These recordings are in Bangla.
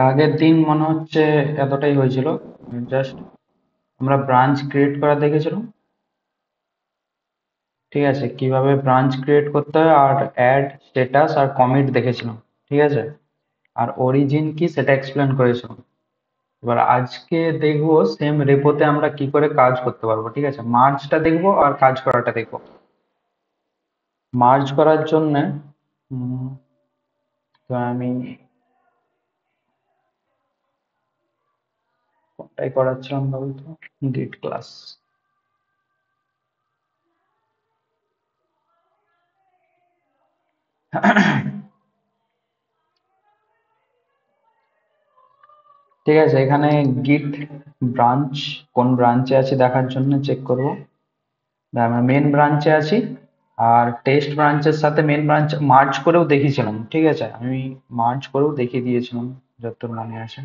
আগের দিন মনে হচ্ছে এতটাই হয়েছিল। জাস্ট আমরা ব্রাঞ্চ ক্রিয়েট করা দেখেছিলাম। ঠিক আছে, কিভাবে ব্রাঞ্চ ক্রিয়েট করতে হয় আর অ্যাড স্ট্যাটাস আর কমিট দেখেছিলাম। ঠিক আছে, আর অরিজিন কি সেটা এক্সপ্লেন করেছিলাম। এবার আজকে দেখবো সেম রেপোতে আমরা কি করে কাজ করতে পারবো। ঠিক আছে, মার্জটা দেখবো আর কাজ করাটা দেখবো। মার্জ করার জন্য তো আমি কোনটাই করাচ্ছিলাম বলতো, গিট ক্লাস। ঠিক আছে, এখানে গিট ব্রাঞ্চ কোন ব্রাঞ্চে আছে দেখার জন্য চেক করব। আমরা মেন ব্রাঞ্চে আছি, আর টেস্ট ব্রাঞ্চের সাথে মেন ব্রাঞ্চ মার্জ করেও দেখিয়েছিলাম। ঠিক আছে, আমি মার্জ করেও দেখিয়ে দিয়েছিলাম যতদূর মনে আছে।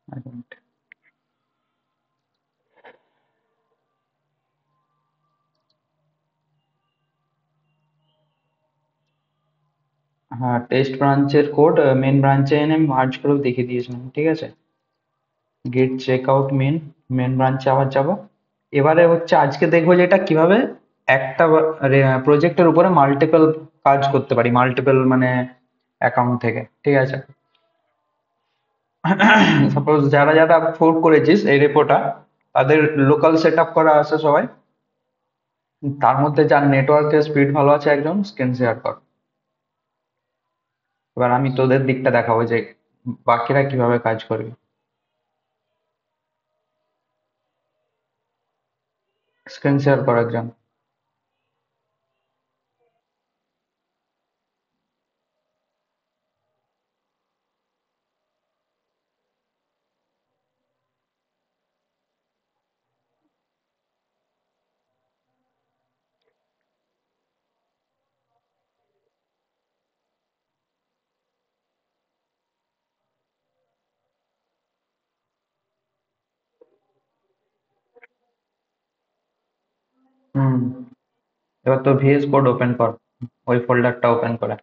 এক মিনিট। হ্যাঁ, টেস্ট ব্রাঞ্চের কোড মেন ব্রাঞ্চে এনে আমি মার্জ করেও দেখিয়ে দিয়েছিলাম। ঠিক আছে, git checkout main, main ব্রাঞ্চে আবার যাব। এবারে হচ্ছে আজকে দেখবো যে এটা কিভাবে একটা প্রজেক্টের উপরে মাল্টিপল কাজ করতে পারি, মাল্টিপল মানে অ্যাকাউন্ট থেকে। ঠিক আছে, সাপোজ যারা যারা ফোর্ক করেছিস এই রেপোটা, তাদের লোকাল সেট আপ করা আছে সবাই। তার মধ্যে যার নেটওয়ার্কের স্পিড ভালো আছে একজন স্ক্রিন শেয়ার কর। এবার আমি তোদের দিকটা দেখাবো যে বাকিরা কিভাবে কাজ করবে। স্ক্রিন শেয়ার কর একজন। হুম, এবার তো ভিএস কোড ওপেন কর, ওই ফোল্ডারটা ওপেন করে।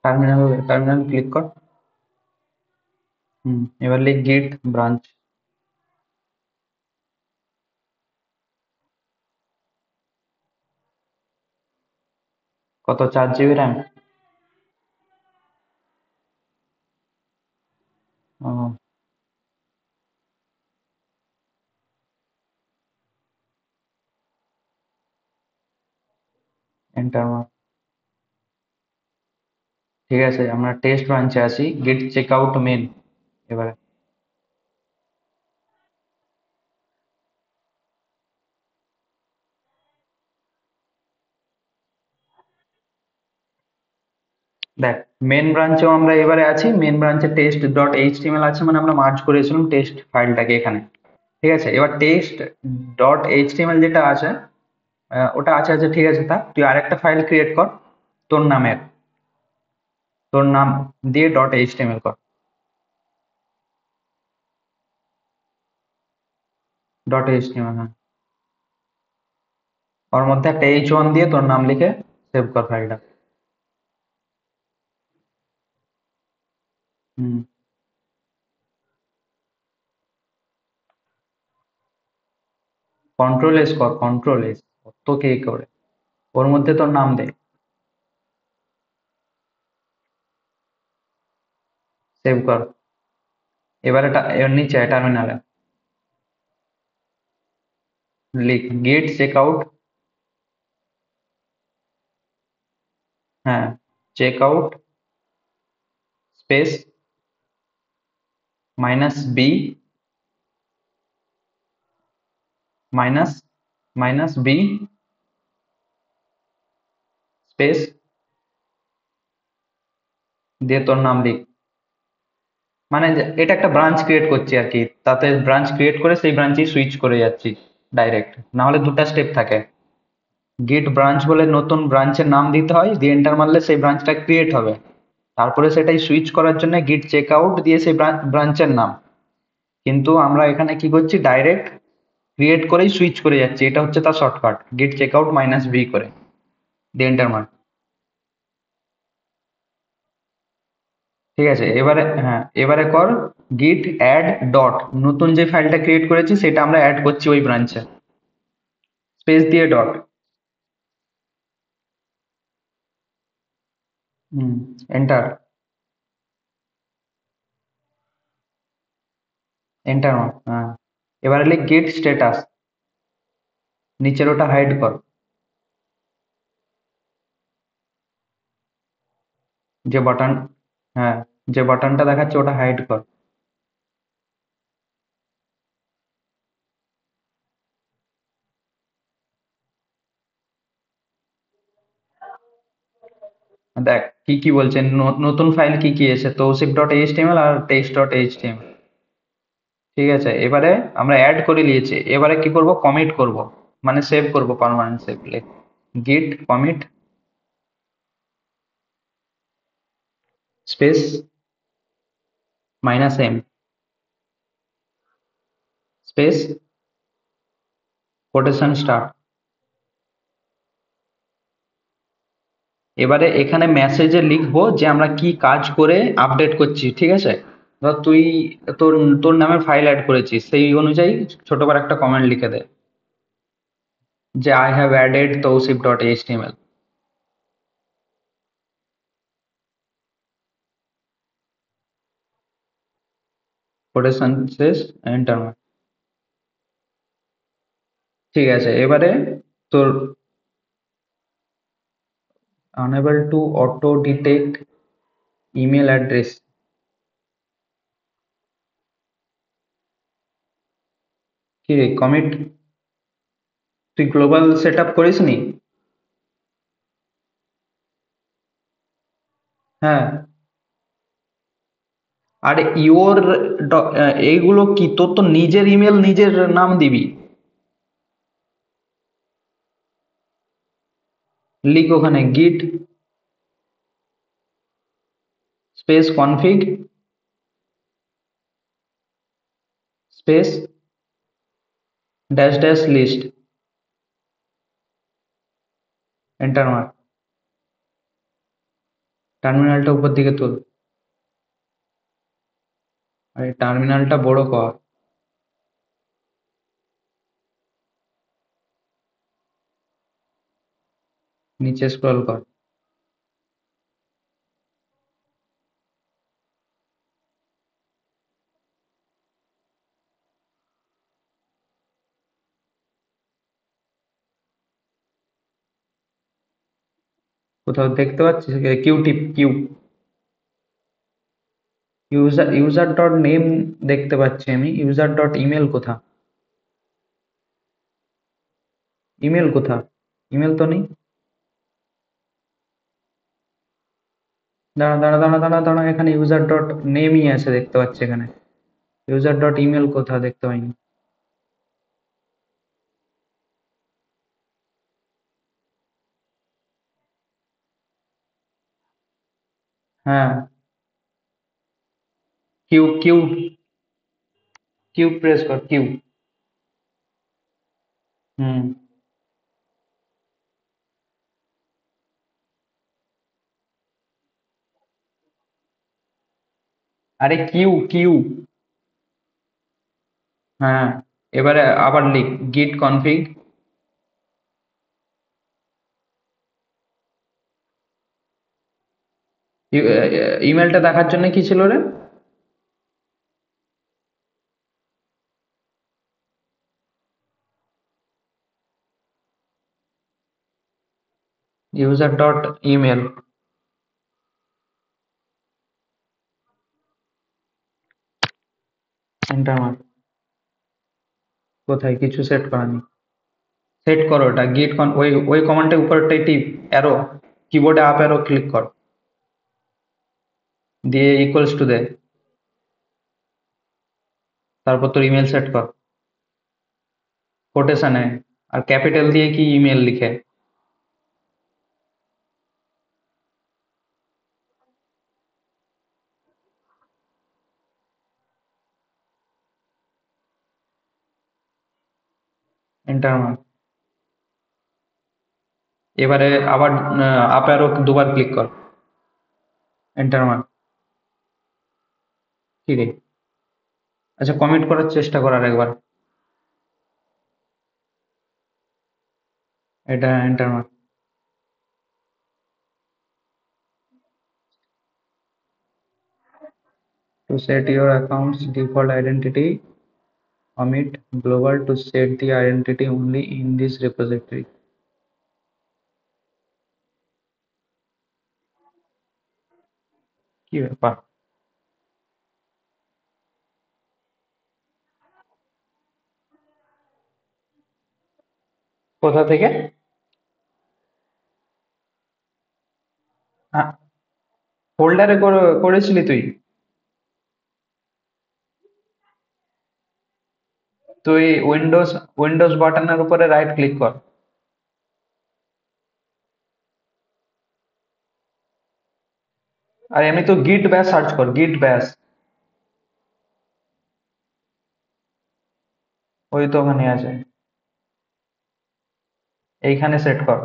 টার্মিনাল, টার্মিনাল ক্লিক কর। হুম, এবার লিখ গিট ব্রাঞ্চ। কত, 4 জিবি র্যাম? এন্টার মার। ঠিক আছে, আমরা টেস্ট ব্রাঞ্চে আছি, গেট চেক আউট মেন। এবারে দেখ, মেন ব্রাঞ্চেও আমরা এবারে আছি। মেন ব্রাঞ্চে টেস্ট ডট এইচটিএমএল আছে, মানে আমরা মার্জ করেছিলাম টেস্ট ফাইলটাকে এখানে। ঠিক আছে, এবার টেস্ট ডট এইচটিএমএল যেটা আছে, ওটা আছে আছে, ঠিক আছে। তা তুই আরেকটা ফাইল ক্রিয়েট কর তোর নামের, তোর নাম দিয়ে ডট এইচটিএমএল কর। ডট এইচটিএমএল, হ্যাঁ। ওর মধ্যে একটা H1 দিয়ে তোর নাম লিখে সেভ কর ফাইলটা। হুম, কন্ট্রোল এস কর, কন্ট্রোল এস। কত কে করে, ওর মধ্যে তোর নাম দে। সেভ কর। এবারে এর নিচে টার্মিনালে লিখ গেট চেক আউট, হ্যাঁ, checkout space -b minus -b space দিয়ে তোর নাম লিখ। মানে এটা একটা ব্রাঞ্চ ক্রিয়েট করছি আর কি, তাতে ব্রাঞ্চ ক্রিয়েট করে সেই ব্রাঞ্চেই সুইচ করে যাচ্ছি ডাইরেক্ট, না হলে দুটো স্টেপ থাকে। গেট ব্রাঞ্চ বলে নতুন ব্রাঞ্চের নাম দিতে হয়, দিয়ে এন্টার মারলে সেই ব্রাঞ্চটা ক্রিয়েট হবে, তারপরে সেটাই সুইচ করার জন্য গিট চেক আউট দিয়ে সেই ব্রাঞ্চের নাম। কিন্তু আমরা এখানে কি করছি, ডাইরেক্ট ক্রিয়েট করেই সুইচ করে যাচ্ছি, এটা হচ্ছে তার শর্টকাট, গিট চেক আউট -v করে দিয়ে এন্টার মার। ঠিক আছে, এবারে হ্যাঁ, এবারে কর গিট অ্যাড ডট, নতুন যে ফাইলটা ক্রিয়েট করেছি সেটা আমরা অ্যাড করছি ওই ব্রাঞ্চে, স্পেস দিয়ে ডট। এন্টার, এন্টার মার, হ্যাঁ। এবারে লিখ গেট স্ট্যাটাস, নিচের ওটা হাইড কর, যে বাটন, হ্যাঁ, যে বাটনটা দেখাচ্ছে ওটা হাইড কর। দেখ কি কি বলছে, নতুন ফাইল কি কি এসে তৌসিফ ডট এইচটিএমএল আর টেক্সট ডট এইচটিএমএল। ঠিক আছে, এবারে আমরা অ্যাড করে নিয়েছি, এবারে কি করব, কমিট করব, মানে সেভ করব, পার্মানেন্ট সেভ। লিখ গিট commit space -m space quotation start. এবারে এখানে মেসেজে লিখবো যে আমরা কি কাজ করে আপডেট করছি, ঠিক আছে। ধর তুই তোর তোর নামে ফাইল অ্যাড করেছিস, সেই অনুযায়ী ছোট করে একটা কমেন্ট লিখে দে যে I have added Tausif dot HTML, quotation শেষ, এন্টার। ঠিক আছে, এবারে তোর unable to auto detect email address, কি রে কমিট, তুই গ্লোবাল সেটআপ করিসনি? হ্যাঁ, আর ইওর এইগুলো কি, তোর তো নিজের ইমেল নিজের নাম দিবি। লিখ ওখানে git space config space dash dash list, enter মার। টার্মিনালটা উপর দিকে তোল, আর এই টার্মিনালটা বড় কর। নিচে স্ক্রল কর। কোথাও দেখতে পাচ্ছিস কিউ টিপ, কিউ, ইউজার ডট নেম দেখতে পাচ্ছি আমি, ইউজার ডট ইমেল কোথা, ইমেল কোথা, ইমেল তো নেই। দাঁড়া দাঁড়া দাঁড়া দাঁড়া দাঁড়া, এখানে ইউজার ডট নেমই আছে দেখতে পাচ্ছি এখানে, ইউজার ডট ইমেল কোথা দেখতে পাইনি। হ্যাঁ, কিউ কিউ, কিউ প্রেস কর, কিউ। হুম, আরে কিউ কিউ, হ্যাঁ। এবারে আবার লিখ গিট কনফিগ, ইমেলটা দেখার জন্য কি ছিল রে? ইউজার ডট ইমেল, এন্টার মার। কোথায় কিছু সেট করা নেই? সেট করো ওটা গিট ওই ওই কমান্ডের উপরটাই টিপ, অ্যারো, কিবোর্ডে আপ অ্যারো ক্লিক কর, দিয়ে ইকুয়ালস টু দে, তারপর তোর ইমেল সেট কর কোটেশনে, আর ক্যাপিটাল দিয়ে কি ইমেল লিখে। এন্টার মার। এবারে আবার আপ অ্যারো দুবার ক্লিক কর, এন্টার মার। কি রে? আচ্ছা কমিট করার চেষ্টা কর আর একবার, এটা এন্টার মার। To set your account's default identity, omit global to set the identity only in this repository. কি ব্যাপার? কোথা থেকে? ফোল্ডারে করেছিলি তুই? তুই উইন্ডোজ উইন্ডোজ বাটনের উপরে রাইট ক্লিক কর, আর এমনি তো গিট ব্যাশ সার্চ কর, গিট ব্যাশ, ওই তো ওখানে আছে, এইখানে সেট কর।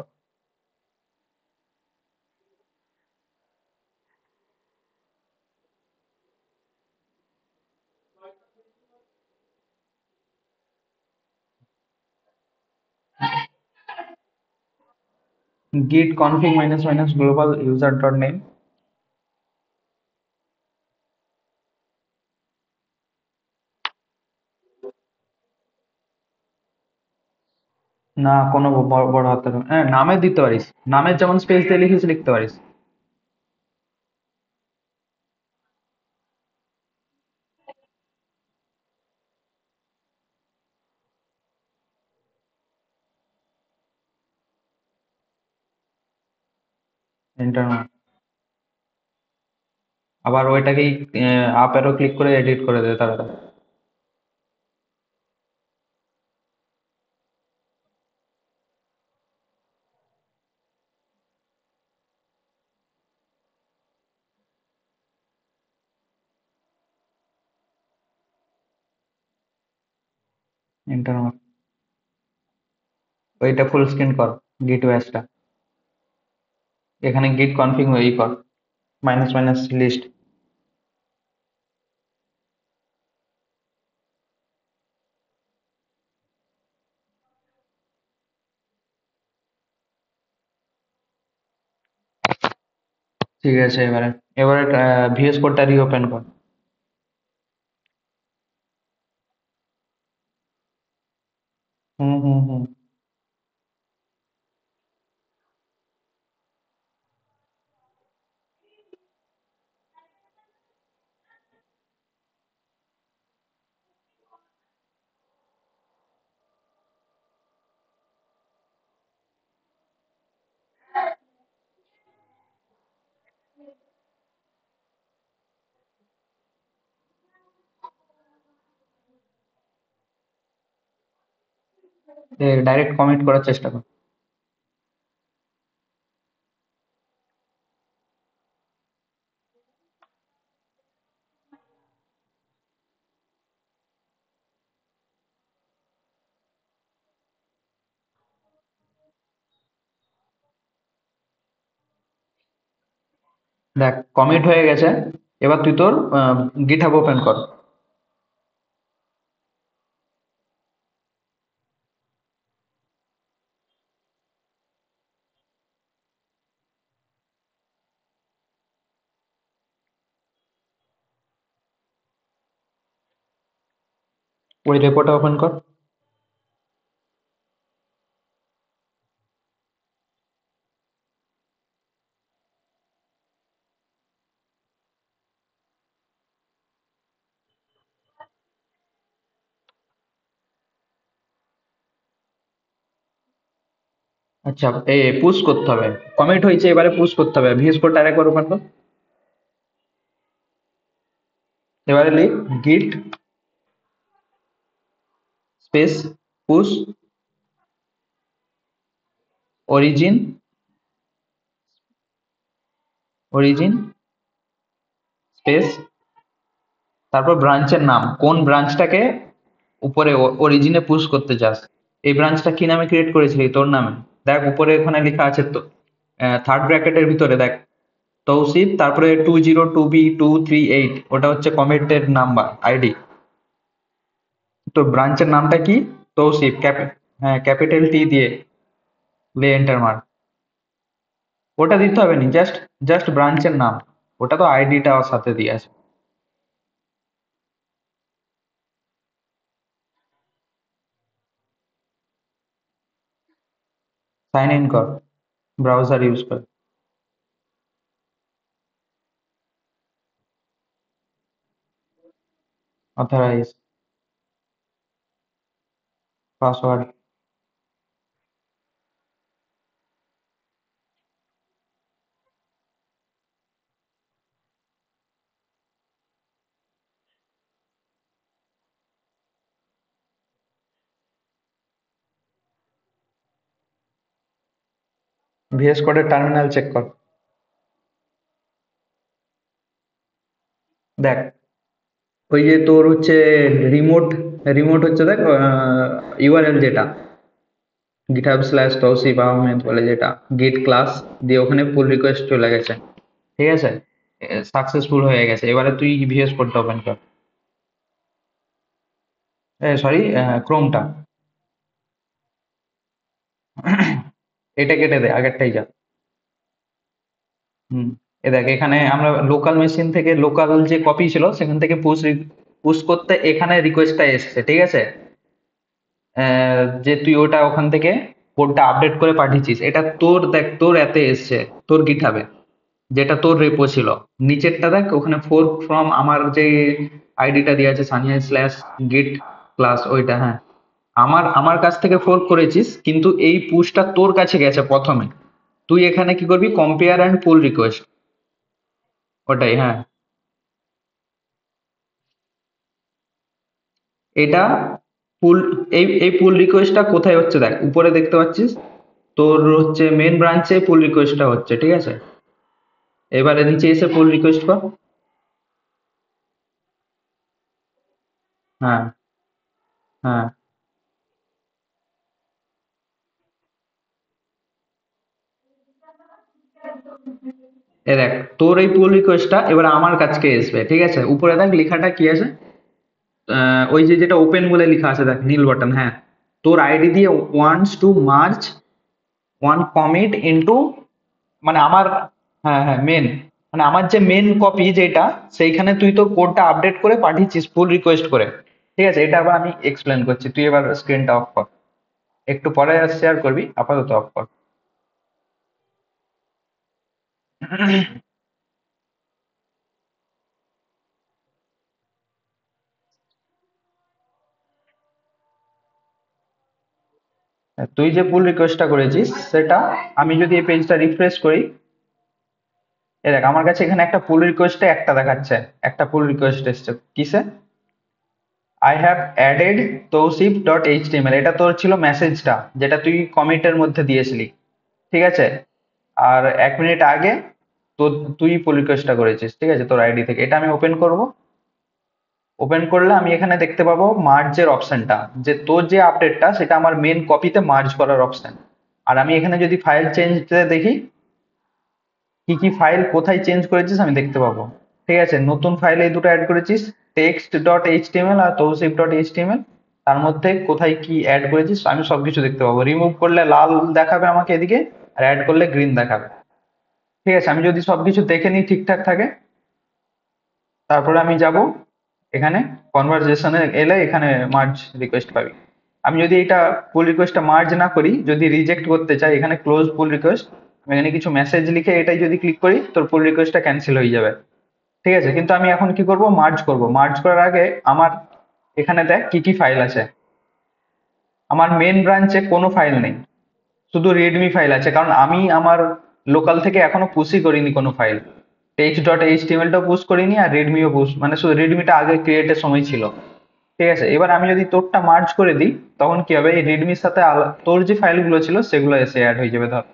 git config minus minus global user dot name। না কোনো বড় বড় হাতের, হ্যাঁ নামে দিতে পারিস, নামের যেমন স্পেস দিয়ে লিখিস লিখতে পারিস। এন্টার, আবার ওইটাকেই আপ অ্যারো ক্লিক করে এডিট করে দে তাড়াতাড়ি। এন্টার মার, ওইটা ফুল স্ক্রিন কর, গিট ব্যাশটা, এখানে গিট কনফিগ ই কর, মাইনাস মাইনাস লিস্ট। ঠিক আছে, এবারে এবারে ভিএস কোডটা রিওপেন কর। হুম হুম হুম। ডাইরেক্ট কমিট করার চেষ্টা কর। দেখ কমিট হয়ে গেছে, এবার তুই তোর গিটহাব ওপেন কর। ওই রেপোটা ওপেন কর। আচ্ছা, পুশ করতে হবে। কমিট হয়েছে, এবারে পুশ করতে হবে। ভিএস কোডটা আরেকবার ওপেন কর। এবারে লিখ গিট space push origin origin space, তারপর ব্রাঞ্চের নাম, কোন ব্রাঞ্চটাকে উপরে অরিজিনে পুশ করতে চাস। এই ব্রাঞ্চটা কি নামে ক্রিয়েট করেছিলি, তোর নামে। দেখ উপরে ওখানে লেখা আছে তো, থার্ড ব্র্যাকেটের ভিতরে দেখ, তৌসিফ, তারপরে 202B238, ওটা হচ্ছে কমিটের নাম্বার আইডি। তো ব্রাঞ্চের নামটা কি? তৌসিফ, হ্যাঁ ক্যাপিটাল টি দিয়ে লে এন্টার মার। ওটা দিতে হবে না, জাস্ট জাস্ট ব্রাঞ্চের নাম। ওটা তো আইডিটা সাথে দিয়ে আছে। সাইন ইন কর, ব্রাউজার ইউজ কর। Authorise, password. ভিএস কোডের টার্মিনাল চেক কর। দেখ ওই যে তোর হচ্ছে রিমোট, রিমোট হচ্ছে দেখ ইউআরএল যেটা গিটহাব স্ল্যাশ তৌসিফ আহমেদ বলে যেটা গেট ক্লাস দিয়ে, ওখানে পুল রিকোয়েস্ট চলে গেছে। ঠিক আছে, সাকসেসফুল হয়ে গেছে। এবারে তুই ভিএস কোডটা ওপেন কর। সরি, ক্রোমটা। এটা কেটে দে, আগেরটাই যা। হুম, এ দেখ এখানে আমরা লোকাল মেশিন থেকে, লোকাল যে কপি ছিল সেখান থেকে পুশ পুশ করতে এখানে রিকোয়েস্টটা এসছে। ঠিক আছে, যে তুই ওটা ওখান থেকে কোডটা আপডেট করে পাঠিয়েছিস, এটা তোর দেখ তোর এতে এসছে, তোর গিটহাবে, যেটা তোর রেপো ছিল। নিচেরটা দেখ ওখানে ফোর্ক ফ্রম আমার যে আইডিটা দিয়ে আছে, সানিয়া স্ল্যাশ গিট ক্লাস, ওইটা। হ্যাঁ, আমার কাছ থেকে ফোর্ক করেছিস, কিন্তু এই পুশটা তোর কাছে গেছে প্রথমে। তুই এখানে কি করবি, কম্পেয়ার অ্যান্ড পুল রিকোয়েস্ট, ওটাই। হ্যাঁ, এটা পুল, এই পুল রিকোয়েস্টটা কোথায় হচ্ছে দেখ, উপরে দেখতে পাচ্ছিস তোর হচ্ছে মেন ব্রাঞ্চে পুল রিকোয়েস্টটা হচ্ছে। ঠিক আছে, এবারে নিচে এসে পুল রিকোয়েস্ট কর। হ্যাঁ, হ্যাঁ, এ দেখ তোর এই পুল রিকোয়েস্টটা এবার আমার কাছে আসবে। ঠিক আছে, উপরে দেখ লেখাটা কি আছে, ওই যে যেটা ওপেন বলে লেখা আছে দেখ, নীল বাটন। হ্যাঁ, তোর আইডি দিয়ে wants to merge one commit into, মানে আমার, হ্যাঁ হ্যাঁ মেন, মানে আমার যে মেন কপি যেটা, সেইখানে তুই তোর কোডটা আপডেট করে পাঠিয়েছিস পুল রিকোয়েস্ট করে। ঠিক আছে, এটা আবার আমি এক্সপ্লেন করছি, তুই এবার স্ক্রিনটা অফ কর। একটু পরে শেয়ার করবি, আপাতত অফ কর। তুই যে পুল রিকোয়েস্টটা করেছিস সেটা, আমি যদি এই পেজটা রিফ্রেশ করি, এ দেখ আমার কাছে এখানে একটা পুল রিকোয়েস্টে একটা দেখাচ্ছে, একটা পুল রিকোয়েস্ট এসছে কিসে, I have added Tausif dot HTML, এটা তোর ছিল মেসেজটা, যেটা তুই কমিটের মধ্যে দিয়েছিলি। ঠিক আছে, আর 1 মিনিট আগে তো তুই পুল রিকোয়েস্টটা করেছিস। ঠিক আছে, তোর আইডি থেকে। এটা আমি ওপেন করব। ওপেন করলে আমি এখানে দেখতে পাবো মার্জের অপশনটা, যে তোর যে আপডেটটা সেটা আমার মেন কপিতে মার্জ করার অপশন। আর আমি এখানে যদি ফাইল চেঞ্জ দেখি, কি কি ফাইল কোথায় চেঞ্জ করেছিস আমি দেখতে পাবো। ঠিক আছে, নতুন ফাইল এই দুটো অ্যাড করেছিস, টেক্সট ডট এইচটিএমএল আর তৌসিফ ডট এইচটিএমএল। তার মধ্যে কোথায় কি অ্যাড করেছিস আমি সবকিছু দেখতে পাবো। রিমুভ করলে লাল দেখাবে আমাকে এদিকে, আর অ্যাড করলে গ্রিন দেখাবে। ঠিক আছে, আমি যদি সবকিছু দেখে নিই ঠিকঠাক থাকে, তারপরে আমি যাব এখানে কনভারসেশনে, এলে এখানে মার্জ রিকোয়েস্ট পাবি। আমি যদি এটা পুল রিকোয়েস্টটা মার্জ না করি, যদি রিজেক্ট করতে চাই, এখানে ক্লোজ পুল রিকোয়েস্ট, আমি এখানে কিছু মেসেজ লিখে এটাই যদি ক্লিক করি, তোর পুল রিকোয়েস্টটা ক্যান্সেল হয়ে যাবে। ঠিক আছে, কিন্তু আমি এখন কি করব, মার্জ করব। মার্জ করার আগে আমার এখানে দেখ কি কি ফাইল আছে। আমার মেন ব্রাঞ্চে কোনো ফাইল নেই। শুধু রেডমি ফাইল আছে, কারণ আমি আমার লোকাল থেকে এখনো পুশই করিনি কোনো ফাইল। টেক্সট ডট এইচটিএমএল টাও পুশ করিনি, আর রেডমিও পুশ, মানে শুধু রেডমিটা আগে ক্রিয়েটের সময় ছিল। ঠিক আছে, এবার আমি যদি তোরটা মার্জ করে দিই, তখন কি হবে, এই রেডমির সাথে তোর যে ফাইলগুলো ছিল সেগুলো এসে অ্যাড হয়ে যাবে। ধর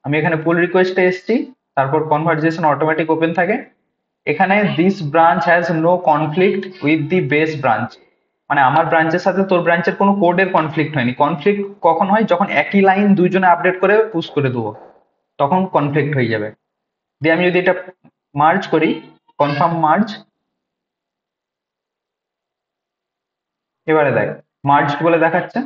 আমি এখানে পুল রিকোয়েস্টে এসেছি, তারপর কনভারজেশন অটোমেটিক ওপেন থাকে। এখানে this branch has no conflict with the base branch, মানে আমার ব্রাঞ্চের সাথে তোর ব্রাঞ্চের কোনো কোডের কনফ্লিক্ট হয়নি। কনফ্লিক্ট কখন হয়, যখন একই লাইন দুইজনে আপডেট করে পুশ করে দেবো, তখন কনফ্লিক্ট হয়ে যাবে। দিয়ে আমি যদি এটা মার্জ করি, কনফার্ম মার্জ, এবারে দেখ মার্জ বলে দেখাচ্ছে।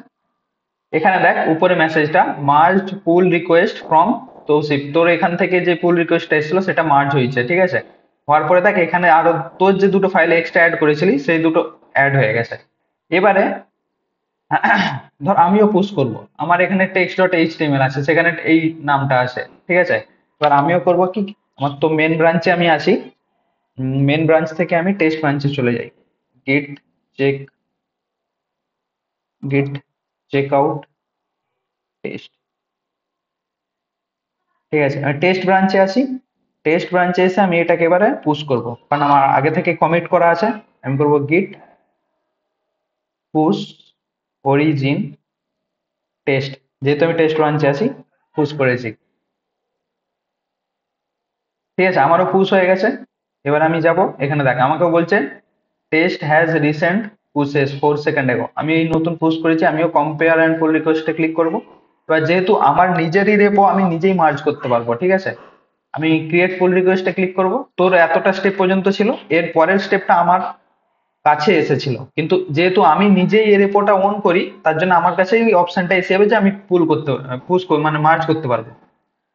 এখানে দেখ উপরে মেসেজটা, merged pull request from Tausif, তোর এখান থেকে যে পুল রিকোয়েস্টটা এসেছিল সেটা মার্জ হয়েছে। ঠিক আছে, হওয়ার পরে দেখ এখানে আরো তোর যে দুটো ফাইল এক্সট্রা অ্যাড করেছিলি সেই দুটো অ্যাড হয়ে গেছে। এবারে ধর আমিও পুশ করব, আমার এখানে টেক্সট ডট এইচটিএমএল আছে, সেখানে এই নামটা আছে। ঠিক আছে, এবার আমিও করব কি, আমার তো মেন ব্রাঞ্চে আমি আছি, মেন ব্রাঞ্চ থেকে আমি টেস্ট ব্রাঞ্চে চলে যাই। গিট চেক, গিট চেক আউট টেস্ট। ঠিক আছে, আমি টেস্ট ব্রাঞ্চে আছি। টেস্ট ব্রাঞ্চে এসে আমি এটাকে এবারে পুশ করব, কারণ আমার আগে থেকে কমিট করা আছে। আমি করব গিট পুশ অরিজিন টেস্ট, যেহেতু আমি টেস্ট ব্রাঞ্চে আছি পুশ করেছি। ঠিক আছে, আমারও পুশ হয়ে গেছে। এবার আমি যাব, এখানে দেখ আমাকেও বলছে test has recent pushes 4 second এগো। আমি এই নতুন পুশ করেছি, আমিও কম্পেয়ার অ্যান্ড পুল রিকোয়েস্টে ক্লিক করব। এবার যেহেতু আমার নিজেরই রেপো, আমি নিজেই মার্জ করতে পারবো। ঠিক আছে, আমি ক্রিয়েট পুল রিকোয়েস্টে ক্লিক করব। তোর এতটা স্টেপ পর্যন্ত ছিল, এর পরের স্টেপটা আমার কাছে এসেছিল, কিন্তু যেহেতু আমি নিজেই এই রেপোটা অন করি, তার জন্য আমার কাছে এই অপশনটা এসে যাবে যে আমি পুল করতে, পুশ মানে মার্জ করতে পারবো।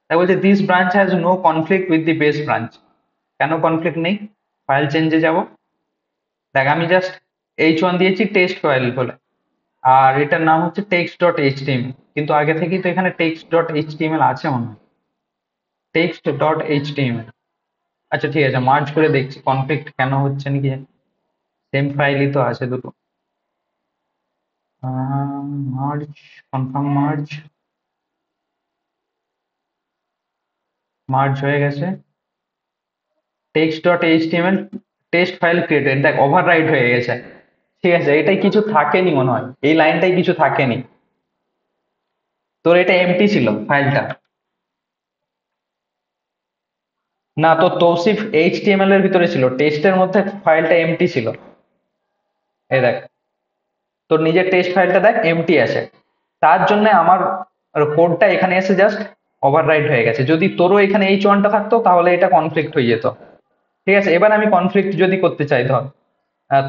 তাই বলছে this branch has no conflict with the base branch. কেন কনফ্লিক্ট নেই, ফাইল চেঞ্জে যাব। দেখ আমি জাস্ট H1 দিয়েছি টেক্সট ফাইল বলে, আর এটার নাম হচ্ছে টেক্সট ডট এইচটিএমএল, কিন্তু আগে থেকেই তো এখানে টেক্সট ডট এইচটিএমএল আছে মনে হয়, টেক্সট ডট এইচটিএমএল। আচ্ছা ঠিক আছে, মার্জ করে দেখছি কনফ্লিক্ট কেন হচ্ছে নাকি, সেম ফাইলই তো আছে দুটো। মার্জ, কনফার্ম মার্জ, মার্জ হয়ে গেছে। Text dot HTML text file created, দেখ ওভাররাইট হয়ে গেছে। ঠিক আছে, এটাই কিছু থাকেনি মনে হয়, এই লাইনটাই কিছু থাকেনি, তোর এটা এমটি ছিল ফাইলটা। না, তো তৌসিফ এইচটিএমএল এর ভিতরে ছিল, টেক্সটের মধ্যে ফাইলটা এমটি ছিল। এই দেখ তোর নিজের টেক্সট ফাইলটা দেখ এমটি আছে, তার জন্য আমার কোডটা এখানে এসে জাস্ট ওভাররাইট হয়ে গেছে। যদি তোরও এখানে H1টা থাকতো তাহলে এটা কনফ্লিক্ট হয়ে যেত। ঠিক আছে, এবার আমি কনফ্লিক্ট যদি করতে চাই, ধর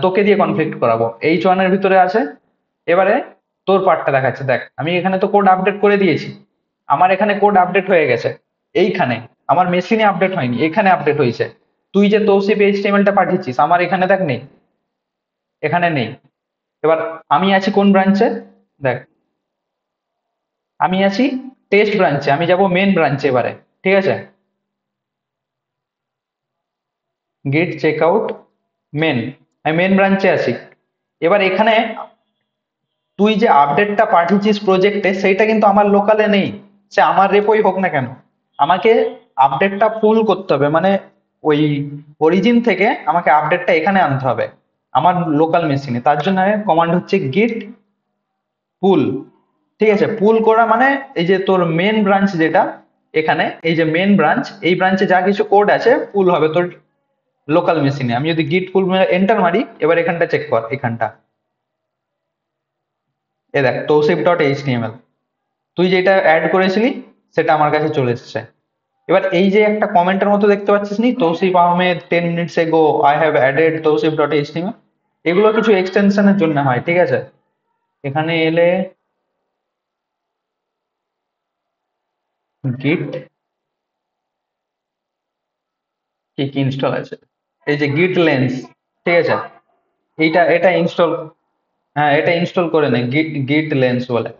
তোকে দিয়ে কনফ্লিক্ট করাবো, H1 এর ভিতরে আছে। এবারে তোর পার্টটা দেখাচ্ছে, দেখ আমি এখানে তো কোড আপডেট করে দিয়েছি, আমার এখানে কোড আপডেট হয়ে গেছে এইখানে, আমার মেশিনে আপডেট হয়নি, এখানে আপডেট হয়েছে। তুই যে তৌসিফ এইচটিএমএলটা পাঠিয়েছিস আমার এখানে দেখ নেই, এখানে নেই। এবার আমি আছি কোন ব্রাঞ্চে, দেখ আমি আছি টেস্ট ব্রাঞ্চে, আমি যাব মেন ব্রাঞ্চে এবারে। ঠিক আছে, গিট চেক আউট মেন, আমি মেন ব্রাঞ্চে আছি। এবার এখানে তুই যে আপডেটটা পাঠিয়েছিস প্রজেক্টে সেইটা কিন্তু আমার লোকালে নেই, সে আমার রেপোই হোক না কেন, আমাকে আপডেটটা পুল করতে হবে, মানে ওই অরিজিন থেকে আমাকে আপডেটটা এখানে আনতে হবে আমার লোকাল মেশিনে। তার জন্য কমান্ড হচ্ছে গিট পুল। ঠিক আছে, পুল করা মানে এই যে তোর মেন ব্রাঞ্চ যেটা, এখানে এই যে মেন ব্রাঞ্চ, এই ব্রাঞ্চে যা কিছু কোড আছে পুল হবে তোর লোকাল মেশিনে। আমি যদি গিট পুল এন্টার মারি, এবার এখানটা চেক কর, এখানটা এ দেখ তৌসিফ ডট এইচটিএমএল, তুই যেটা অ্যাড করেছিলি সেটা আমার কাছে চলে এসেছে। এবার এই যে একটা কমেন্টের মতো দেখতে পাচ্ছিস নি, Tausif Ahmed 10 minutes ago I have added Tausif dot HTML, এগুলো কিছু এক্সটেনশনের জন্য হয়। ঠিক আছে, এখানে এলে গিট, কি কি ইনস্টল আছে, এই যে গিট লেন্স। ঠিক আছে, এটা ইনস্টল, হ্যাঁ এটা ইনস্টল করে নে, গিট গিট লেন্স বলে।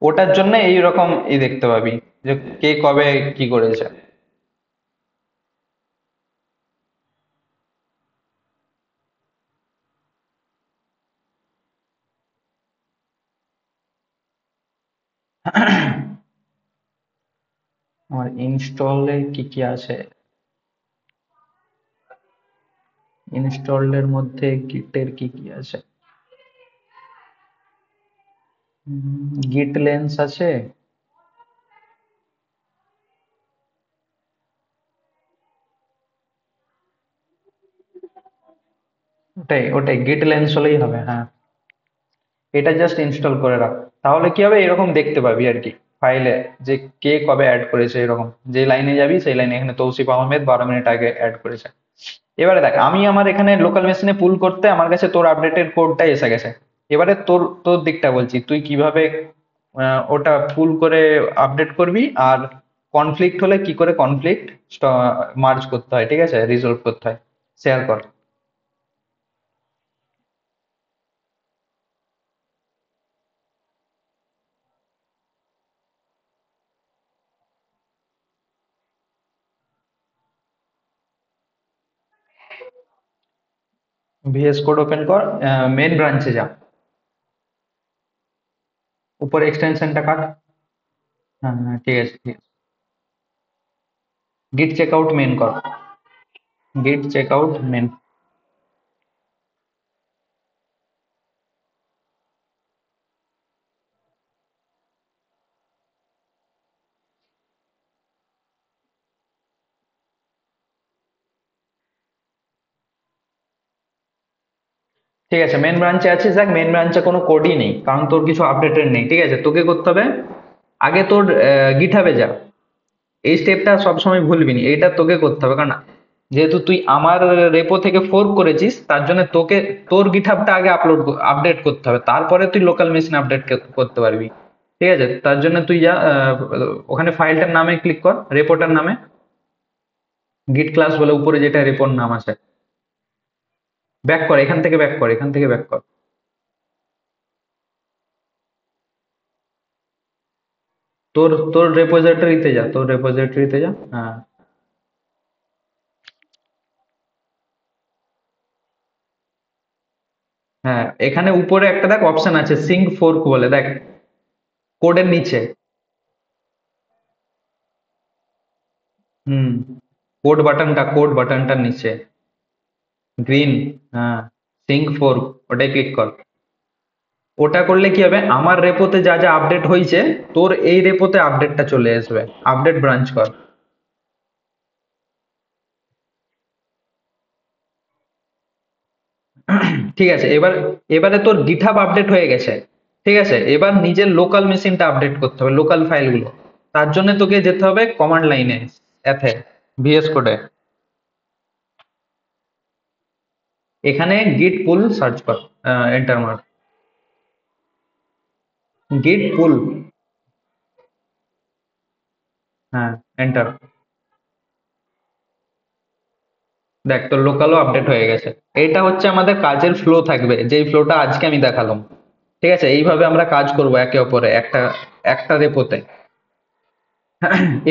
ওটার জন্য এইরকম দেখতে পাবি যে কে কবে কি করেছে। আমার ইনস্টলে কি কি আছে, ইনস্টলের মধ্যে গিটের কি কি আছে, গিট লেন্স আছে। ওটাই ওটাই গিট লেন্স হলেই হবে, হ্যাঁ। এটা জাস্ট ইনস্টল করে রাখ, তাহলে কি হবে এরকম দেখতে পাবি আর কি ফাইলে, যে কে কবে অ্যাড করেছে, এরকম যে লাইনে যাবি সেই লাইনে এখানে তৌসিফ আহমেদ 12 মিনিট আগে অ্যাড করেছে। এবারে দেখ আমি আমার এখানে লোকাল মেশিনে পুল করতে আমার কাছে তোর আপডেটেড কোডটাই এসে গেছে। এবারে তোর তোর দিকটা বলছি, তুই কিভাবে ওটা পুল করে আপডেট করবি, আর কনফ্লিক্ট হলে কি করে কনফ্লিক্ট মার্জ করতে হয়, ঠিক আছে, রিজলভ করতে হয়, শেয়ার কর। ভিএস কোড ওপেন কর, মেন ব্রাঞ্চে যা, উপরে এক্সটেনশনটা কাট। হ্যাঁ হ্যাঁ ঠিক আছে ঠিক আছে। গিট চেক আউট মেন কর, গিট চেক আউট মেন। ঠিক আছে, মেন ব্রাঞ্চে আছিস, দেখ মেন ব্রাঞ্চে কোনো কোডই নেই, কারণ তোর কিছু আপডেটেড নেই, ঠিক আছে। তোকে করতে হবে আগে তোর গিটহাবে যা, এই স্টেপটা সবসময় ভুলবি না, এইটা তোকে করতে হবে, কারণ যেহেতু তুই আমার রেপো থেকে ফোর্ক করেছিস, তার জন্য তোকে তোর গিটহাবটা আগে আপডেট করতে হবে, তারপরে তুই লোকাল মেশিন আপডেট করতে পারবি। ঠিক আছে, তার জন্য তুই যা ওখানে ফাইলটার নামে ক্লিক কর, রেপোটার নামে গিট ক্লাস বলে উপরে যেটা রেপোর নাম আছে, ব্যাক কর এখান থেকে, ব্যাক কর এখান থেকে, ব্যাক কর। তোর তোর রেপোজিটরিতে যা, তোর রেপোজিটরিতে যা, হ্যাঁ। হ্যাঁ এখানে উপরে একটা দেখ অপশন আছে সিঙ্ক ফোর্ক বলে, দেখ কোডের নিচে। হুম, কোড বাটনটার নিচে গ্রিন, হ্যাঁ, সিঙ্ক ফোর্ক, ওটাই ক্লিক কর। ওটা করলে কি হবে, আমার রেপোতে যা যা আপডেট হয়েছে তোর এই রেপোতে আপডেটটা চলে আসবে, আপডেট ব্রাঞ্চ কর। ঠিক আছে, এবারে তোর গিটহাব আপডেট হয়ে গেছে, ঠিক আছে, এবার নিজের লোকাল মেশিনটা আপডেট করতে হবে, লোকাল ফাইলগুলো। তার জন্য তোকে যেতে হবে কমান্ড লাইনে, এতে ভিএস কোডে, এখানে গিট পুল সার্চ কর, এন্টার মার, গিট পুল, হ্যাঁ, এন্টার। দেখ তোর লোকালও আপডেট হয়ে গেছে। এইটা হচ্ছে আমাদের কাজের ফ্লো থাকবে, যেই ফ্লোটা আজকে আমি দেখালাম। ঠিক আছে, এইভাবে আমরা কাজ করব একে অপরে একটা একটা রেপোতে।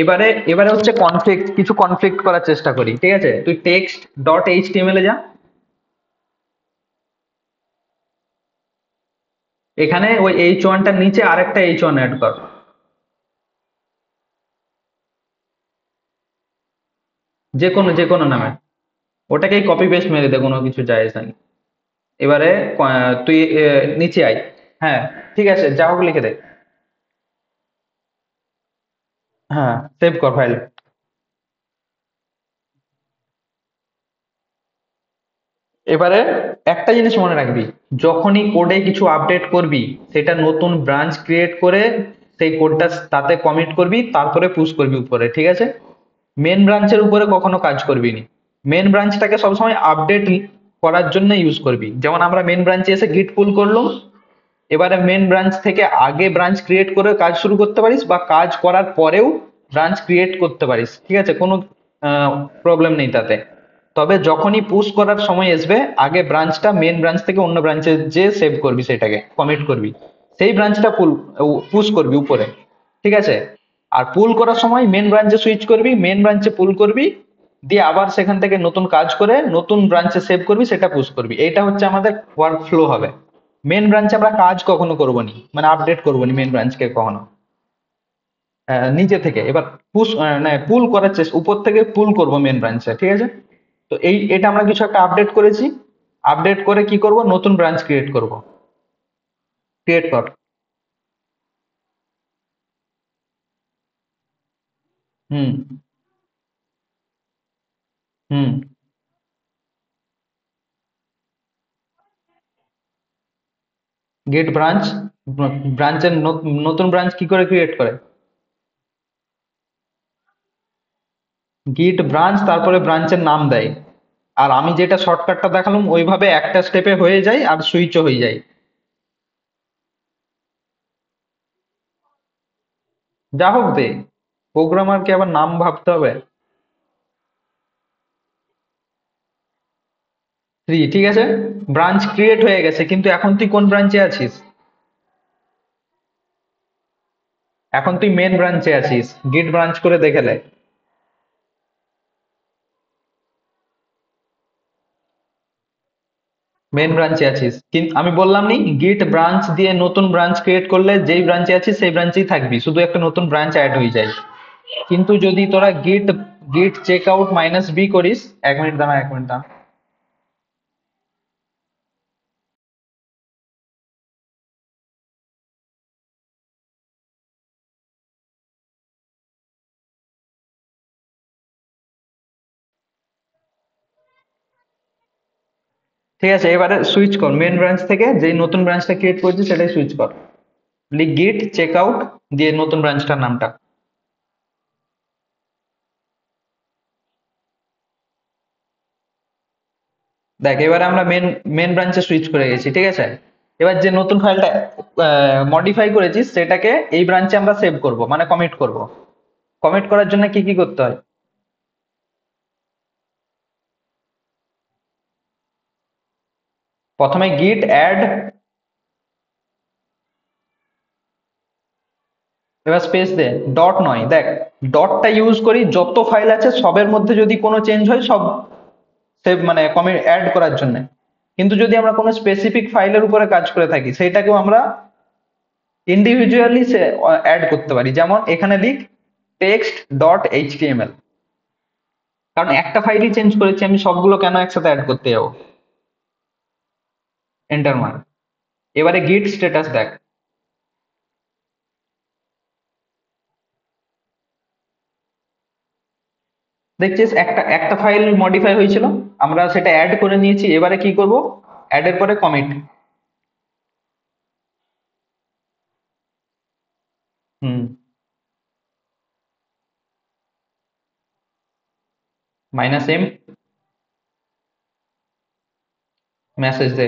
এবারে এবারে হচ্ছে কনফ্লিক্ট, কিছু কনফ্লিক্ট করার চেষ্টা করি, ঠিক আছে। তুই টেক্সট ডট এইচটিএমএল এ যা, এখানে ওই H1টার নিচে আরেকটা H1 অ্যাড কর, যে কোনো নামে, ওটাকেই কপি পেস্ট মেরে দে, কোনো কিছু যায় আসে না। এবারে তুই নিচে আয়, হ্যাঁ ঠিক আছে, যা হোক লিখে দে, হ্যাঁ সেভ কর ফাইল। এবারে একটা জিনিস মনে রাখবি, যখনই কোডে কিছু আপডেট করবি, সেটা নতুন ব্রাঞ্চ ক্রিয়েট করে সেই কোডটা তাতে কমিট করবি, তারপরে পুশ করবি উপরে, ঠিক আছে। মেন ব্রাঞ্চের উপরে কখনো কাজ করবি না, মেন ব্রাঞ্চটাকে সবসময় আপডেট করার জন্য ইউজ করবি। যেমন আমরা মেন ব্রাঞ্চে এসে গিট পুল করলাম, এবারে মেন ব্রাঞ্চ থেকে আগে ব্রাঞ্চ ক্রিয়েট করে কাজ শুরু করতে পারিস, বা কাজ করার পরেও ব্রাঞ্চ ক্রিয়েট করতে পারিস, ঠিক আছে, কোনো প্রবলেম নেই তাতে। তবে যখনই পুশ করার সময় আসবে, আগে ব্রাঞ্চটা মেন ব্রাঞ্চ থেকে অন্য ব্রাঞ্চে যে সেভ করবি, সেটাকে কমিট করবি, সেই ব্রাঞ্চটা পুশ করবি উপরে, ঠিক আছে। আর পুল করার সময় মেন ব্রাঞ্চে সুইচ করবি, মেন ব্রাঞ্চে পুল করবি, দিয়ে আবার সেখান থেকে নতুন কাজ করে নতুন ব্রাঞ্চে সেভ করবি, সেটা পুশ করবি। এইটা হচ্ছে আমাদের ওয়ার্ক ফ্লো হবে। মেন ব্রাঞ্চে আমরা কাজ কখনো করবো নি, মানে আপডেট করবো নি মেন ব্রাঞ্চকে কখনো। নিচে থেকে এবার পুশ মানে পুল করার চেষ্টা, উপর থেকে পুল করব মেন ব্রাঞ্চে, ঠিক আছে? তো এটা আমরা কিছু একটা আপডেট করেছি, আপডেট করে কি করব, নতুন ব্রাঞ্চ ক্রিয়েট করব। ক্রিয়েট কর। হুম। হুম। গেট ব্রাঞ্চ, ব্রাঞ্চের নতুন ব্রাঞ্চ কি করে ক্রিয়েট করে? গিট ব্রাঞ্চ, তারপরে ব্রাঞ্চের নাম দেয়। আর আমি যেটা শর্টকাটটা দেখালাম ওইভাবে একটা স্টেপে হয়ে যায় আর সুইচও হয়ে যায়। যা হোক দে, প্রোগ্রামারকে আবার নাম ভাবতে হবে। 3, ঠিক আছে। ব্রাঞ্চ ক্রিয়েট হয়ে গেছে, কিন্তু এখন তুই কোন ব্রাঞ্চে আছিস? এখন তুই মেন ব্রাঞ্চে আছিস, গিট ব্রাঞ্চ করে দেখে নে। মেন ব্রাঞ্চে আছিস, কিন্তু আমি বললাম নি গিট ব্রাঞ্চ দিয়ে নতুন ব্রাঞ্চ ক্রিয়েট করলে যেই ব্রাঞ্চে আছিস সেই ব্রাঞ্চেই থাকবি, শুধু একটা নতুন ব্রাঞ্চ অ্যাড হয়ে যায়। কিন্তু যদি তোরা গিট গিট চেক আউট -b করিস, 1 মিনিট দাঁড়া, 1 মিনিট দাঁড়া। ঠিক আছে, এবারে সুইচ কর, মেন ব্রাঞ্চ থেকে যেই নতুন ব্রাঞ্চটা ক্রিয়েট করেছিস সেটাই সুইচ কর। লিখ গিট চেক আউট দিয়ে নতুন ব্রাঞ্চটার নামটা। দেখ এবারে আমরা মেন মেন ব্রাঞ্চে সুইচ করে গেছি, ঠিক আছে। এবার যে নতুন ফাইলটা মডিফাই করেছিস সেটাকে এই ব্রাঞ্চে আমরা সেভ করব, মানে কমিট করব। কমিট করার জন্য কি কি করতে হয়? প্রথমে গিট অ্যাড, এবার স্পেস দে। ডট নয়, দেখ ডটটা ইউজ করি যত ফাইল আছে সবের মধ্যে যদি কোনো চেঞ্জ হয় সব সেভ মানে কমিট অ্যাড করার জন্য। কিন্তু যদি আমরা কোনো স্পেসিফিক ফাইলের উপরে কাজ করে থাকি সেইটাকেও আমরা ইন্ডিভিজুয়ালি অ্যাড করতে পারি। যেমন এখানে লিখ টেক্সট ডট এইচটিএমএল, কারণ একটা ফাইলই চেঞ্জ করেছি, আমি সবগুলো কেন একসাথে অ্যাড করতে যাবো? এন্টার মার। এবারে গিট স্ট্যাটাস দেখ। দেখছিস একটা একটা ফাইল মডিফাই হয়েছিল, আমরা সেটা অ্যাড করে নিয়েছি, এবারে কি করব, অ্যাড এর পরে কমিট। হুম। -m মেসেজ দে,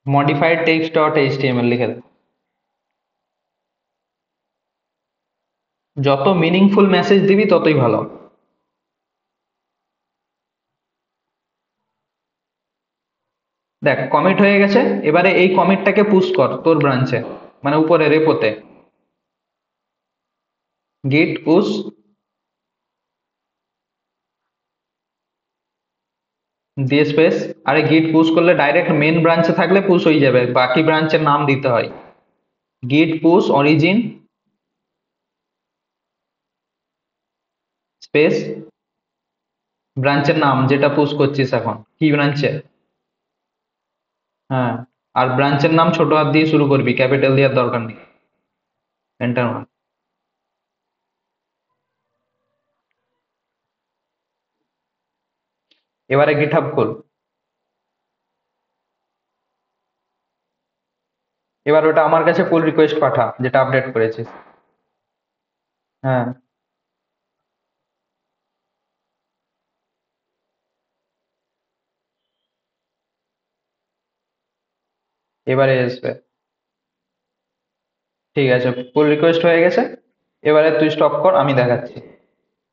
মডিফাইড টেক্সট ডট এইচটিএমএল লিখে দে। যত মিনিংফুল মেসেজ দিবি ততই ভালো। দেখ কমিট হয়ে গেছে, এবারে এই কমিটটাকে পুশ কর তোর ব্রাঞ্চে, মানে উপরে রেপোতে। গিট পুশ দিয়ে স্পেস। আরে গিট পুশ করলে ডাইরেক্ট মেন ব্রাঞ্চে থাকলে পুশ হয়ে যাবে, বাকি ব্রাঞ্চের নাম দিতে হয়। গিট পুশ অরিজিন স্পেস ব্রাঞ্চের নাম যেটা পুশ করছিস এখন কি ব্রাঞ্চে। হ্যাঁ, আর ব্রাঞ্চের নাম ছোট হাত দিয়ে শুরু করবি, ক্যাপিটাল দেওয়ার দরকার নেই। এন্টার মার। এবারে গিটহাব খোল। এবার ওটা আমার কাছে পুল রিকোয়েস্ট পাঠা যেটা আপডেট করেছিস। হ্যাঁ। এবারে আসবে। ঠিক আছে, পুল রিকোয়েস্ট হয়ে গেছে। এবারে তুই স্টপ কর, আমি দেখাচ্ছি।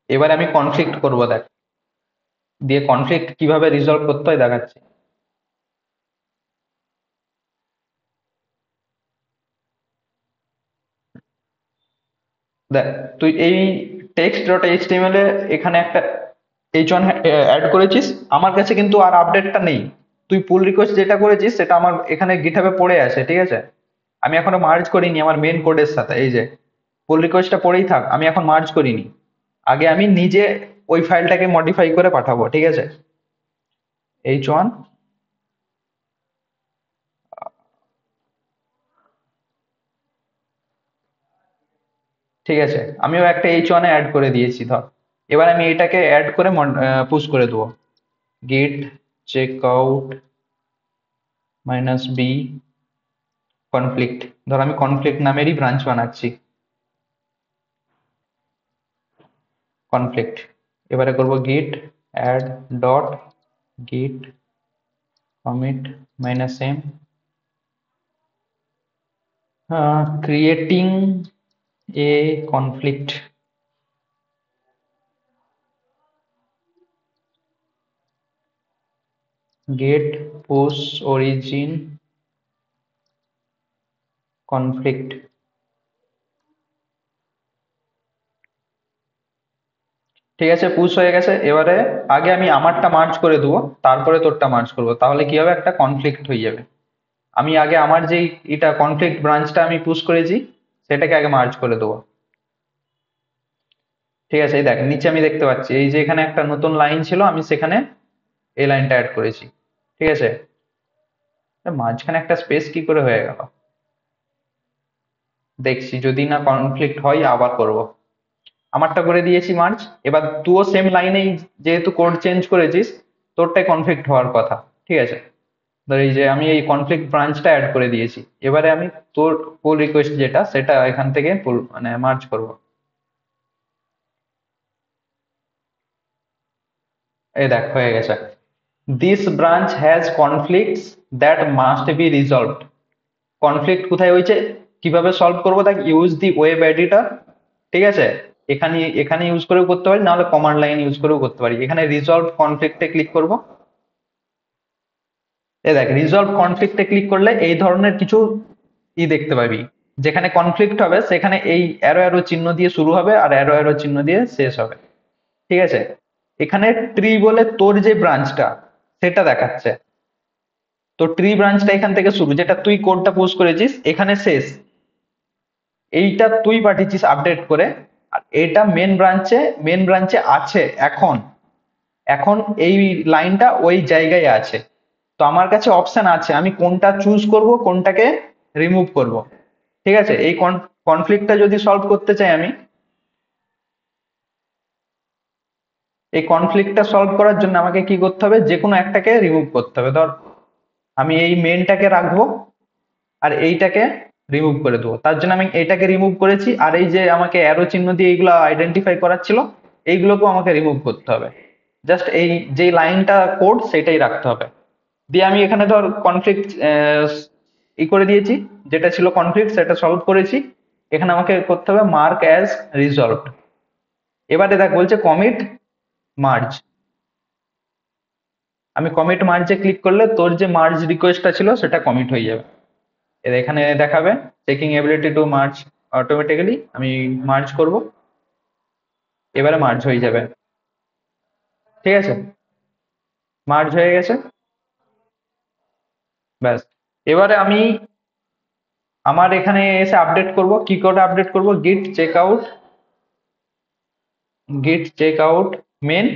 এবারে আমি কনফ্লিক্ট করব, দেখ দিয়ে কনফ্লিক্ট কিভাবে রিজলভ করতে হয় দেখাচ্ছি। দেখ তুই এই টেক্সট ডট এইচটিএমএল এ এখানে একটা H1 অ্যাড করেছিস, আমার কাছে কিন্তু আর আপডেটটা নেই। তুই পুল রিকোয়েস্ট যেটা করেছিস সেটা আমার এখানে গিটহাবে পড়ে আছে, ঠিক আছে। আমি এখনো মার্জ করিনি আমার মেন কোডের সাথে, এই যে পুল রিকোয়েস্টটা পড়েই থাক, আমি এখন মার্জ করিনি। আগে আমি নিজে ওই ফাইলটাকে মডিফাই করে পাঠাবো, ঠিক আছে? H1, ঠিক আছে, আমিও একটা H1 এ অ্যাড করে দিয়েছি ধর। এবার আমি এটাকে অ্যাড করে পুশ করে দেবো, git checkout -b conflict. ধর আমি কনফ্লিক্ট নামেরই ব্রাঞ্চ বানাচ্ছি, কনফ্লিক্ট। এবারে করব git add dot git commit -m, creating a conflict, get push origin conflict। ঠিক আছে, পুশ হয়ে গেছে। এবারে আগে আমি আমারটা মার্জ করে দেবো, তারপরে তোরটা মার্জ করবো, তাহলে কি হবে, একটা কনফ্লিক্ট হয়ে যাবে। আমি আগে আমার যেই এটা কনফ্লিক্ট ব্রাঞ্চটা আমি পুশ করেছি সেটাকে আগে মার্জ করে দেবো। ঠিক আছে, এই দেখ নিচে আমি দেখতে পাচ্ছি এই যে এখানে একটা নতুন লাইন ছিল, আমি সেখানে এই লাইনটা অ্যাড করেছি। ঠিক আছে, মাঝখানে একটা স্পেস কি করে হয়ে গেল, দেখছি যদি না কনফ্লিক্ট হয় আবার করব। আমারটা করে দিয়েছি মার্জ। এবার তুইও সেম লাইনেই যেহেতু কোড চেঞ্জ করেছিস, তোরটাই কনফ্লিক্ট হওয়ার কথা। ঠিক আছে, ধর এই যে আমি এই কনফ্লিক্ট ব্রাঞ্চটা অ্যাড করে দিয়েছি, এবারে আমি তোর পুল রিকোয়েস্ট যেটা সেটা এখান থেকে পুল মানে মার্জ করব। এই দেখ হয়ে গেছে, this branch has conflicts that must be resolved. Conflict কোথায় হয়েছে, কিভাবে সলভ করবো, দেখ ইউজ দি ওয়েব এডিটর। ঠিক আছে, এখানে এখানে ইউজ করেও করতে পারি, নাহলে কমান্ড লাইন ইউজ করেও করতে পারি। এখানে রিজলভ কনফ্লিক্টে ক্লিক করব। এই দেখ রিজলভ কনফ্লিক্টে ক্লিক করলে এই ধরনের কিছু দেখতে পাবি। যেখানে কনফ্লিক্ট হবে সেখানে এই অ্যারো অ্যারো চিহ্ন দিয়ে শুরু হবে আর অ্যারো অ্যারো চিহ্ন দিয়ে শেষ হবে। ঠিক আছে, এখানে ট্রি বলে তোর যে ব্রাঞ্চটা সেটা দেখাচ্ছে। তো ট্রি ব্রাঞ্চটা এখান থেকে শুরু, যেটা তুই কোডটা পোস্ট করেছিস এখানে শেষ। এইটা তুই পাঠিয়েছিস আপডেট করে, আর এটা মেন ব্রাঞ্চে আছে এখন। এখন এই লাইনটা ওই জায়গায় আছে। তো আমার কাছে অপশন আছে আমি কোনটা চুজ করব, কোনটাকে রিমুভ করব। ঠিক আছে, এই কনফ্লিক্টটা যদি সলভ করতে চাই আমি, এই কনফ্লিক্টটা সলভ করার জন্য আমাকে কি করতে হবে, যে কোনো একটাকে রিমুভ করতে হবে। ধর আমি এই মেনটাকে রাখবো আর এইটাকে রিমুভ করে দেবো। তার জন্য আমি এইটাকে রিমুভ করেছি, আর এই যে আমাকে অ্যারো চিহ্ন দিয়ে এইগুলো আইডেন্টিফাই করার ছিল, এইগুলোকেও আমাকে রিমুভ করতে হবে। জাস্ট এই যে লাইনটা কোড সেটাই রাখতে হবে। দিয়ে আমি এখানে ধর কনফ্লিক্ট করে দিয়েছি, যেটা ছিল কনফ্লিক্ট সেটা সলভ করেছি। এখানে আমাকে করতে হবে মার্ক অ্যাজ রিজলভড। এবারে দেখ বলছে কমিট মার্জ। আমি কমিট মার্জে ক্লিক করলে তোর যে মার্জ রিকোয়েস্টটা ছিল সেটা কমিট হয়ে যাবে। এর এখানে দেখাবে checking ability to merge automatically, আমি মার্জ করব, এবারে মার্জ হয়ে যাবে। ঠিক আছে, মার্জ হয়ে গেছে। ব্যাস, এবারে আমি আমার এখানে এসে আপডেট করব, কি করে আপডেট করব, গিট চেক আউট মেন।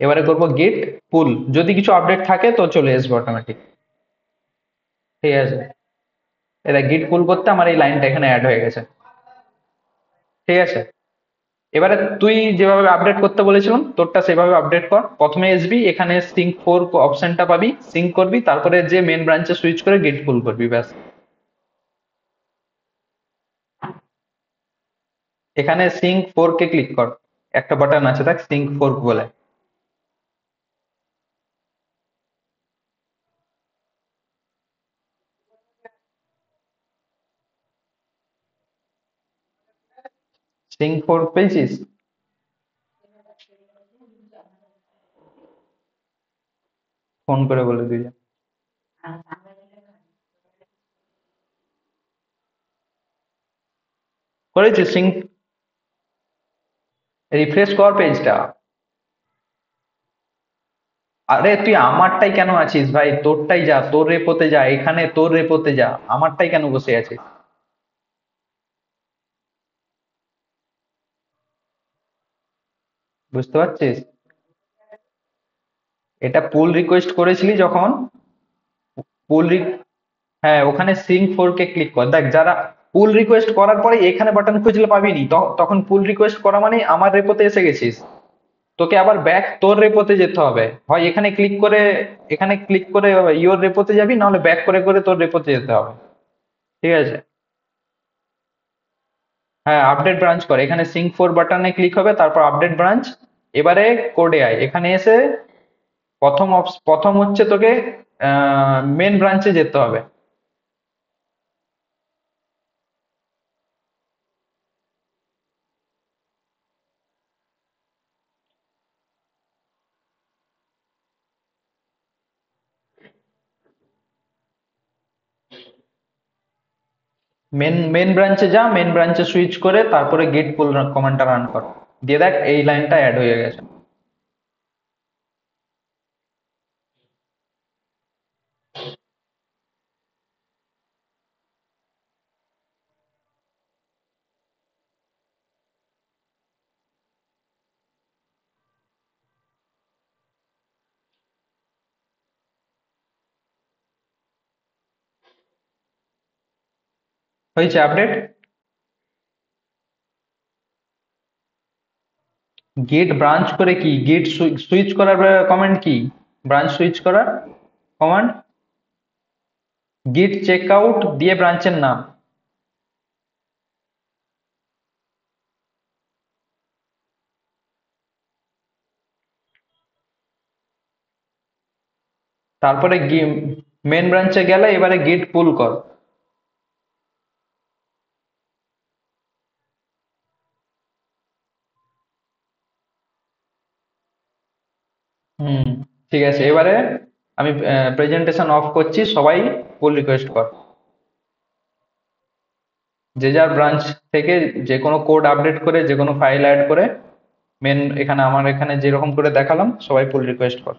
এবারে করব গিট পুল, যদি কিছু আপডেট থাকে তো চলে আসবে অটোমেটিক। ঠিক আছে, এটা গিট পুল করতে আমার এই লাইনটা এখানে অ্যাড হয়ে গেছে। ঠিক আছে, এবারে তুই যেভাবে আপডেট করতে বলেছিলাম তোরটা সেভাবে আপডেট কর। প্রথমে আসবি, এখানে সিঙ্ক ফোর অপশনটা পাবি, সিঙ্ক করবি, তারপরে যে মেন ব্রাঞ্চে সুইচ করে গেট পুল করবি, ব্যাস। এখানে সিঙ্ক ফোর কে ক্লিক কর, একটা বাটন আছে দেখ সিঙ্ক ফোর বলে। সিঙ্ক ফোর পেয়েছিস, ফোন করে বলে দিবি। করেছিস সিঙ্ক, রিফ্রেশ কর পেজটা। আরে তুই আমারটাই কেন আছিস ভাই, তোরটাই যা, তোর রেপোতে যা, এখানে তোর রেপোতে যা, আমারটাই কেন বসে আছিস? বুঝতে পারছিস? এটা পুল রিকোয়েস্ট করেছিলি যখন পুল, হ্যাঁ ওখানে সিঙ্ক ফোর কে ক্লিক কর। দেখ যারা পুল রিকোয়েস্ট করার পরে এখানে বাটন খুঁজলে পাবি নি, তখন পুল রিকোয়েস্ট করা মানে আমার রেপোতে এসে গেছিস। তোকে আবার ব্যাক তোর রেপোতে যেতে হবে, হয় এখানে ক্লিক করে, এখানে ক্লিক করে ইওর রেপোতে যাবি, নাহলে ব্যাক করে করে তোর রেপোতে যেতে হবে। ঠিক আছে? হ্যাঁ আপডেট ব্রাঞ্চ করে, এখানে সিঙ্ক ফোর বাটনে ক্লিক হবে, তারপর আপডেট ব্রাঞ্চ। এবারে কোডে আয়, এখানে এসে প্রথম হচ্ছে তোকে মেন ব্রাঞ্চে যেতে হবে। মেন ব্রাঞ্চে যা, মেন ব্রাঞ্চে সুইচ করে তারপরে গেট পুল কমান্ডটা রান কর। দিয়ে দেখ এই লাইনটা অ্যাড হয়ে গেছে। হয়েছে আপডেট। গেট ব্রাঞ্চ করে কি, গেট সুইচ করার কমান্ড কি, ব্রাঞ্চ সুইচ করার কমান্ড গিট চেক আউট দিয়ে ব্রাঞ্চের নাম। তারপরে মেন ব্রাঞ্চে গেলে এবারে গেট পুল কর। হুম, ঠিক আছে। এবারে আমি প্রেজেন্টেশন অফ করছি, সবাই পুল রিকোয়েস্ট কর। যে যার ব্রাঞ্চ থেকে যে কোনো কোড আপডেট করে, যে কোনো ফাইল অ্যাড করে, এখানে আমার এখানে যেরকম করে দেখালাম, সবাই পুল রিকোয়েস্ট কর।